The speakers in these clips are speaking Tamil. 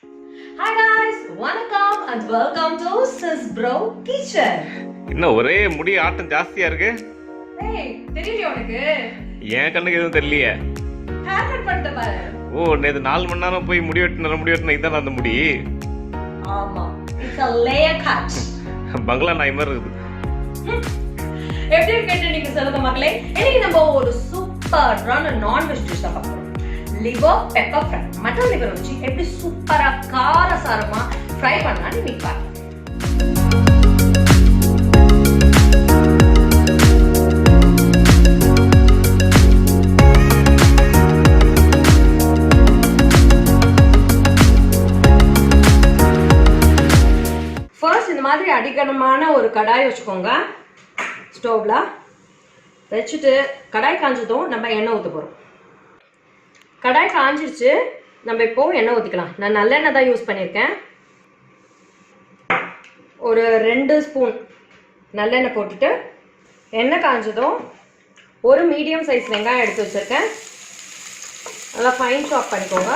Hi guys, welcome and welcome to Sis Bro Kitchen. இன்னும் ஒரே முடி ஆட்டம் ஜாஸ்தியா இருக்கு. ஏய், தெரியலையா உனக்கு? ஏன் கண்ணுக்கு எதுவும் தெரியலையே. ஹேர் கட் பண்ணிட்ட பாரு. ஓ, நேத்து 4 மணி நேரம் போய் முடி வெட்டின இதான் அந்த முடி. ஆமா, it's a layer cut. பங்களா நாய் மாதிரி இருக்குது. எப்படி கேட்டு நீங்க சொல்லுங்க மக்களே. இன்னைக்கு நம்ம ஒரு சூப்பரான நான்வெஜ் டிஷ் தான் பார்க்க போறோம். Liver pepper fry. Mutton liver வச்சு எப்படி சூப்பரா காரசாரமா ஃப்ரை பண்ணலாம்னு இன்னைக்கு பார்க்கலாம். ஃபர்ஸ்ட் இந்த மாதிரி அடிக்கணமான ஒரு கடாய் வச்சுக்கோங்க. ஸ்டவ்ல வச்சுட்டு கடாய் காஞ்சதும் நம்ம எண்ணெய் ஊற்ற போகிறோம். கடாய் காஞ்சிருச்சு, நம்ம இப்போ எண்ணெய் ஊற்றிக்கலாம். நான் நல்லெண்ணெய் தான் யூஸ் பண்ணியிருக்கேன். ஒரு 2 ஸ்பூன் நல்லெண்ணெய் போட்டுட்டு எண்ணெய் காஞ்சதும் ஒரு மீடியம் சைஸ் வெங்காயம் எடுத்து வச்சுருக்கேன். நல்லா ஃபைன் சாப் பண்ணிக்கோங்க.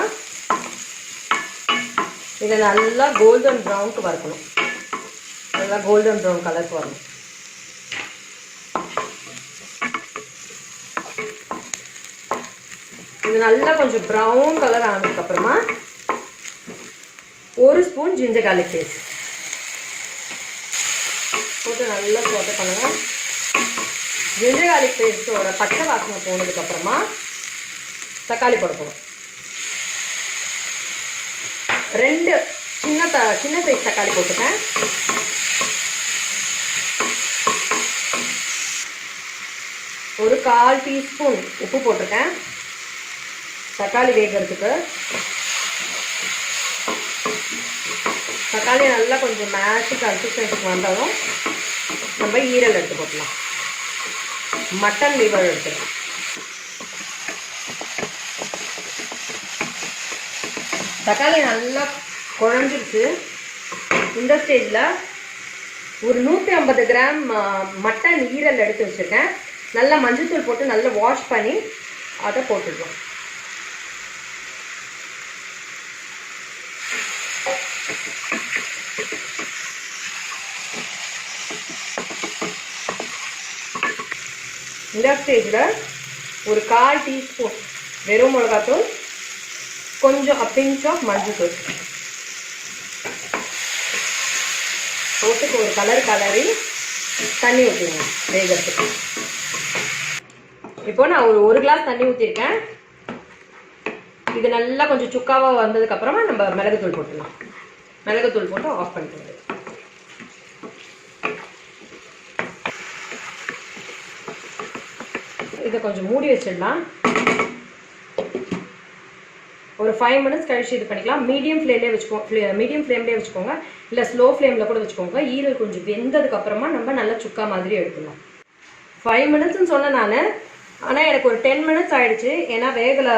இதை நல்லா கோல்டன் ப்ரௌனுக்கு வறுக்கணும். நல்லா கோல்டன் ப்ரௌன் கலருக்கு வரணும். இது நல்லா கொஞ்சம் ப்ரௌன் கலர் ஆனதுக்கப்புறமா 1 ஸ்பூன் ஜிஞ்சர் கார்லிக் பேஸ்ட் போட்டு நல்லா சோட்டை பண்ணுங்க. ஜிஞ்சர் கார்லிக் பேஸ்ட்டோட பச்சை வாசனை போனதுக்கப்புறமா தக்காளி போட போகும். 2 சின்ன சைஸ் தக்காளி போட்டுட்டேன். ஒரு 1/4 டீஸ்பூன் உப்பு போட்டிருக்கேன் தக்காளி வேகிறதுக்கு. தக்காளி நல்லா கொஞ்சம் மேஷ் கன்சிஸ்டன்சிக்கு வந்தாலும் நம்ம ஈரல் எடுத்து போட்டலாம். மட்டன் லிவர் எடுத்துக்கலாம். தக்காளி நல்லா குழஞ்சிருச்சு. இந்த ஸ்டேஜில் ஒரு 150 கிராம் மட்டன் ஈரல் எடுத்து வச்சுருக்கேன். நல்லா மஞ்சள்தூள் போட்டு நல்லா வாஷ் பண்ணி அதை போட்டுடுவோம். இந்த ஸ்டேஜில் ஒரு 1/4 டீஸ்பூன் வெறும் மிளகாத்தூள், கொஞ்சம் பிஞ்ச் ஆஃப் மஞ்சள்தூள் போட்டுக்கு ஒரு கலரி தண்ணி ஊற்றிடுங்க வேகிறதுக்கு. இப்போ நான் ஒரு கிளாஸ் தண்ணி ஊற்றிருக்கேன். இது நல்லா கொஞ்சம் சுக்காவாக வந்ததுக்கப்புறமா நம்ம மிளகுத்தூள் போட்டுடலாம். மிளகுத்தூள் போட்டு ஆஃப் பண்ணிக்கணும். இதை கொஞ்சம் மூடி வச்சிடலாம். ஒரு 5 மினிட்ஸ் கழிச்சு இது பண்ணிக்கலாம். மீடியம் ஃப்ளேம்லேயே வச்சுக்கோங்க, இல்லை ஸ்லோ ஃப்ளேமில் கூட வச்சுக்கோங்க. ஈரல் கொஞ்சம் வெந்ததுக்கப்புறமா நம்ம நல்லா சுக்கா மாதிரி எடுத்துக்கலாம். 5 மினிட்ஸ்ன்னு சொன்னேன் நான், ஆனால் எனக்கு ஒரு 10 மினிட்ஸ் ஆகிடுச்சு. ஏன்னா வேகலை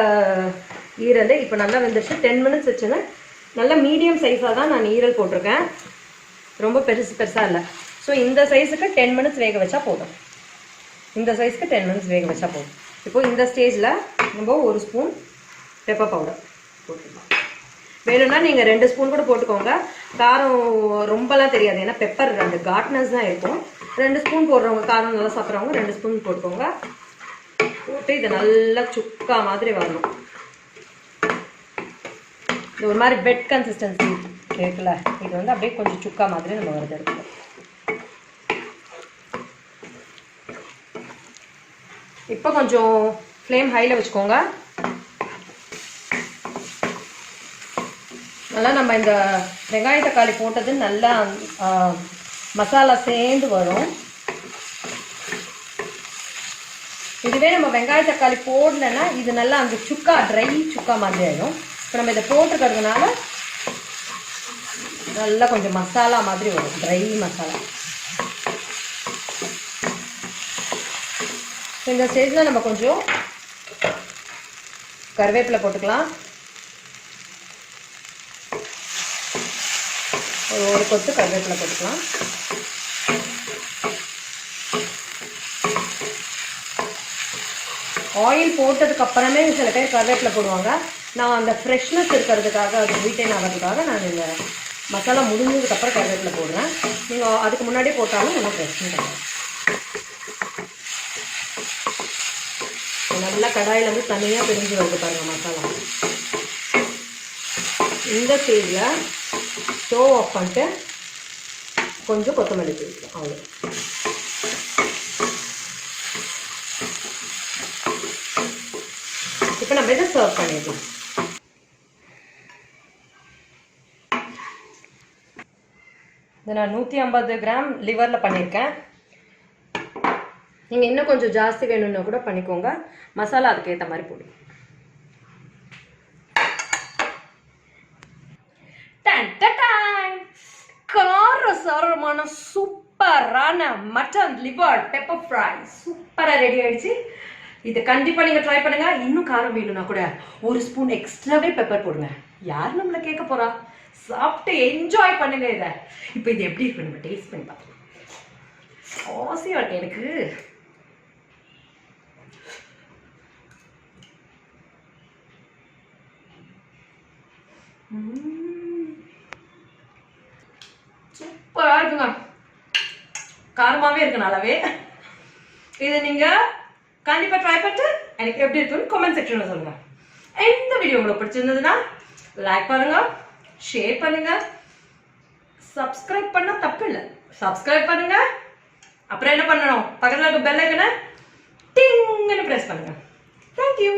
ஈரல். இப்போ நல்லா வெந்துருச்சு. 10 மினிட்ஸ் வச்சுன்னு நல்லா மீடியம் சைஸாக தான் நான் ஈரல் போட்டிருக்கேன். ரொம்ப பெருசாக இல்லை. ஸோ இந்த சைஸுக்கு 10 மினிட்ஸ் வேக வச்சா போதும். இந்த சைஸ்க்கு 10 மினிட்ஸ் வேக வச்சா போதும். இப்போது இந்த ஸ்டேஜில் நம்ம 1 ஸ்பூன் பெப்பர் பவுடர் போட்டுக்கலாம். வேணும்னா நீங்கள் 2 ஸ்பூன் கூட போட்டுக்கோங்க. காரம் ரொம்பலாம் தெரியாது, ஏன்னா பெப்பர் அந்த காட்னஸ் தான் இருக்கும். 2 ஸ்பூன் போடுறவங்க, காரம் நல்லா சாப்பிட்றவங்க 2 ஸ்பூன் போட்டுக்கோங்க. போட்டு இதை நல்லா சுக்கா மாதிரி வரணும். இது ஒரு மாதிரி பெட் கன்சிஸ்டன்சி இருக்குல்ல, இது வந்து அப்படியே கொஞ்சம் சுக்கா மாதிரி நம்ம வருது எடுக்கணும். இப்போ கொஞ்சம் ஃப்ளேம் ஹையில் வச்சுக்கோங்க. நல்லா நம்ம இந்த வெங்காய தக்காளி போட்டது நல்லா மசாலா சேர்ந்து வரும். இதுவே நம்ம வெங்காய தக்காளி போடலைன்னா இது நல்லா அந்த சுக்கா ட்ரை சுக்கா மாதிரி ஆகிடும். இப்போ நம்ம இதை போட்டுக்கிறதுனால நல்லா கொஞ்சம் மசாலா மாதிரி வரும், ட்ரை மசாலா. இந்த ஸ்டேஜில் நம்ம கொஞ்சம் கருவேப்பிலை போட்டுக்கலாம். ஒரு கொத்து கருவேப்பிலை போட்டுக்கலாம். ஆயில் போட்டதுக்கு அப்புறமே சில பேர் கருவேப்பிலை போடுவாங்க. நான் அந்த ஃப்ரெஷ்னஸ் இருக்கிறதுக்காக, அது ரீட்டைன் ஆகிறதுக்காக நான் இந்த மசாலா முடிஞ்சதுக்கப்புறம் கருவேப்பிலை போடுறேன். நீங்கள் அதுக்கு முன்னாடியே போட்டாலும் ஒன்றும் பிரச்சனை கிடையாது. நல்லா கடாயிலேருந்து தனியாக பிரிஞ்சு வருது பாருங்கள் மசாலா. இந்த ஸ்டேஜில் ஸ்டவ் ஆஃப் பண்ணிட்டு கொஞ்சம் கொத்தமல்லி தூள், அவ்வளோ. இப்போ நம்ம இதை சர்வ் பண்ணிடலாம். இதை நான் 150 கிராம் லிவரில் பண்ணியிருக்கேன். நீங்கள் இன்னும் கொஞ்சம் ஜாஸ்தி வேணும்னா கூட பண்ணிக்கோங்க. மசாலா அதுக்கேற்ற மாதிரி போடுங்க. காரசாரமான சூப்பரான மட்டன் லிவர் பெப்பர் ஃப்ரை சூப்பராக ரெடி ஆயிடுச்சு. இதை கண்டிப்பாக நீங்கள் ட்ரை பண்ணுங்க. இன்னும் காரம் வேணும்னா கூட ஒரு ஸ்பூன் எக்ஸ்ட்ராவே பெப்பர் போடுங்க. யார் நம்மளை கேட்க போறா? சாப்பிட்டு என்ஜாய் பண்ணுங்க இதை. இப்போ இது எப்படி இருக்கு நம்ம டேஸ்ட் பண்ணி பார்க்கலாம். ஆசையாக இருக்கு எனக்கு. சூப்பராக இருக்குங்க. காரமாகவே இருக்கு நல்லாவே. இதை நீங்கள் கண்டிப்பாக ட்ரை பண்ணிட்டு எனக்கு எப்படி இருக்குன்னு கமெண்ட் செக்ஷனில் சொல்லுங்க. இந்த வீடியோ உங்களுக்கு பிடிச்சிருந்ததுன்னா லைக் பண்ணுங்க, ஷேர் பண்ணுங்க, சப்ஸ்கிரைப் பண்ணா தப்பு இல்லை. சப்ஸ்கிரைப் பண்ணுங்க. அப்புறம் என்ன பண்ணணும்? பக்கத்தில் இருக்க பெல் ஐக்கனை டிங்னு பிரஸ் பண்ணுங்க. தேங்க்யூ.